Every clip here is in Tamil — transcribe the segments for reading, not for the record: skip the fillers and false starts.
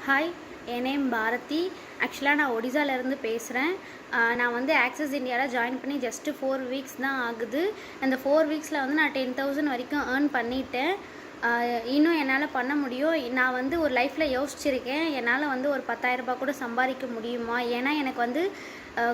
ஹாய், என் நேம் பாரதி. ஆக்சுவலாக நான் ஒடிசாலேருந்து பேசுகிறேன். நான் வந்து ஆக்சிஸ் இந்தியாவில் ஜாயின் பண்ணி ஜஸ்ட்டு 4 வீக்ஸ் தான் ஆகுது. அந்த 4 வீக்ஸில் வந்து நான் 10,000 வரைக்கும் ஏர்ன் பண்ணிட்டேன். இன்னும் என்னால் பண்ண முடியும். நான் வந்து ஒரு லைஃப்பில் யோசிச்சிருக்கேன், என்னால் வந்து ஒரு 10,000 ரூபாய் கூட சம்பாதிக்க முடியுமா? ஏன்னா எனக்கு வந்து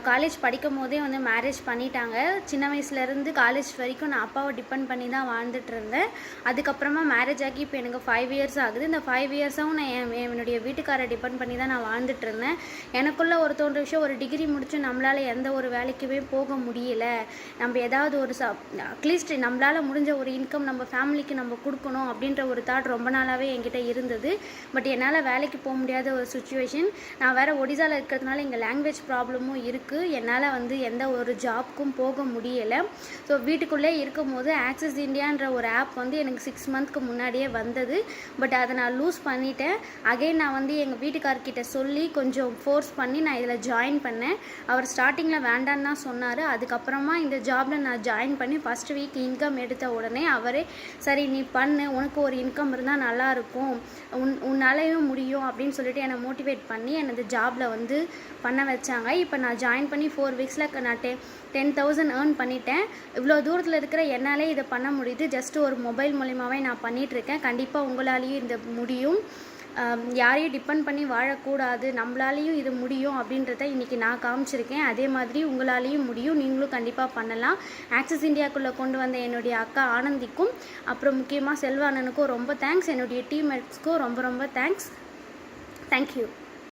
காலேஜ் படிக்கும் போதே வந்து மேரேஜ் பண்ணிட்டாங்க. சின்ன வயசுலேருந்து காலேஜ் வரைக்கும் நான் அப்பாவை டிபெண்ட் பண்ணி தான் வாழ்ந்துட்டு இருந்தேன். அதுக்கப்புறமா மேரேஜ் ஆகி இப்போ எனக்கு 5 இயர்ஸ் ஆகுது. இந்த 5 இயர்ஸாகவும் நான் என்னுடைய வீட்டுக்காரை டிபெண்ட் பண்ணி தான் நான் வாழ்ந்துட்டு இருந்தேன். எனக்குள்ளே ஒரு தோன்ற விஷயம், ஒரு டிகிரி முடித்து நம்மளால் எந்த ஒரு வேலைக்குமே போக முடியல. நம்ம ஏதாவது ஒரு அட்லீஸ்ட் நம்மளால் முடிஞ்ச ஒரு இன்கம் நம்ம ஃபேமிலிக்கு நம்ம கொடுக்கணும் அப்படின்ற ஒரு தாட் ரொம்ப நாளாகவே என்கிட்ட இருந்தது. பட் என்னால் வேலைக்கு போக முடியாத ஒரு சுச்சுவேஷன். நான் வேறு ஒடிசாவில் இருக்கிறதுனால இங்கே லாங்குவேஜ் ப்ராப்ளமும் இருக்குது. என்னால் வந்து எந்த ஒரு ஜாப்க்கும் போக முடியலை. ஸோ வீட்டுக்குள்ளே இருக்கும் போது ஆக்சிஸ் இந்தியான்ற ஒரு ஆப் வந்து எனக்கு 6 மந்த்க்கு முன்னாடியே வந்தது. பட் அதை நான் லூஸ் பண்ணிட்டேன். அகைன் நான் வந்து எங்கள் வீட்டுக்கார்கிட்ட சொல்லி கொஞ்சம் ஃபோர்ஸ் பண்ணி நான் இதில் ஜாயின் பண்ணேன். அவர் ஸ்டார்டிங்கில் வேண்டான்னு தான் சொன்னார். அதுக்கப்புறமா இந்த ஜாபில் நான் ஜாயின் பண்ணி ஃபஸ்ட் வீக் இன்கம் எடுத்த உடனே அவரே சரி நீ பண்ணு, உனக்கு ஒரு இன்கம் இருந்தால் நல்லாயிருக்கும், உன்னாலேயும் முடியும் அப்படின்னு சொல்லிட்டு என்னை மோட்டிவேட் பண்ணி என்னது ஜாபில் வந்து பண்ண வச்சாங்க. இப்போ நான் ஜாயின் பண்ணி 4 வீக்ஸில் நான் 10,000 ஏர்ன் பண்ணிட்டேன். இவ்வளோ தூரத்தில் இருக்கிற என்னாலே இதை பண்ண முடியுது. ஜஸ்ட்டு ஒரு மொபைல் மூலிமாவே நான் பண்ணிகிட்ருக்கேன். கண்டிப்பாக உங்களாலேயும் இந்த முடியும். யாரையும் டிபெண்ட் பண்ணி வாழக்கூடாது, நம்மளாலேயும் இது முடியும் அப்படின்றத இன்றைக்கி நான் காமிச்சிருக்கேன். அதே மாதிரி உங்களாலேயும் முடியும், நீங்களும் கண்டிப்பாக பண்ணலாம். ஆக்சிஸ் இந்தியாவுக்குள்ளே கொண்டு வந்த என்னுடைய அக்கா ஆனந்திக்கும், அப்புறம் முக்கியமாக செல்வானனுக்கும் ரொம்ப தேங்க்ஸ். என்னுடைய டீம்மேட்ஸ்க்கும் ரொம்ப ரொம்ப தேங்க்ஸ். தேங்க்யூ.